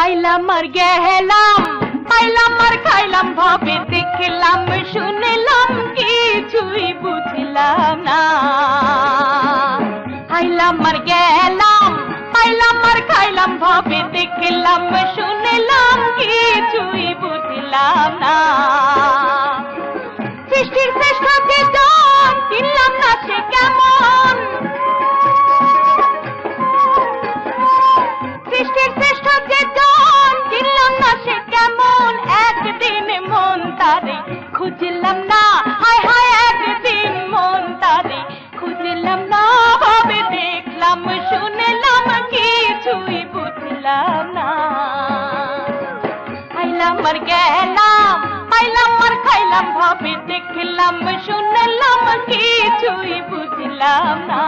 আইলাম আর গেলাম, পাইলাম আর খাইলাম, ভাবে দেখলাম শুনলাম, কিছুই বুঝলাম না। আইলাম আর গেলাম, পাইলাম আর খাইলাম, ভাবে দেখলাম শুনলাম, কিছুই বুঝলাম না। সৃষ্টির শ্রেষ্ঠ যে জন, চিনলাম না সে কেমন। সৃষ্টির শ্রেষ্ঠ যে জন, চিনলাম না সে কেমন। একদিন মন তারে খুঁজলাম না, হায় হায় একদিন মন তারে খুঁজলাম না, ভাবে দেখলাম শুনলাম, কিছুই বুঝলাম না। আইলাম আর গেলাম, পাইলাম আর খাইলাম, ভাবে দেখলাম শুনলাম, কিছুই বুঝলাম না।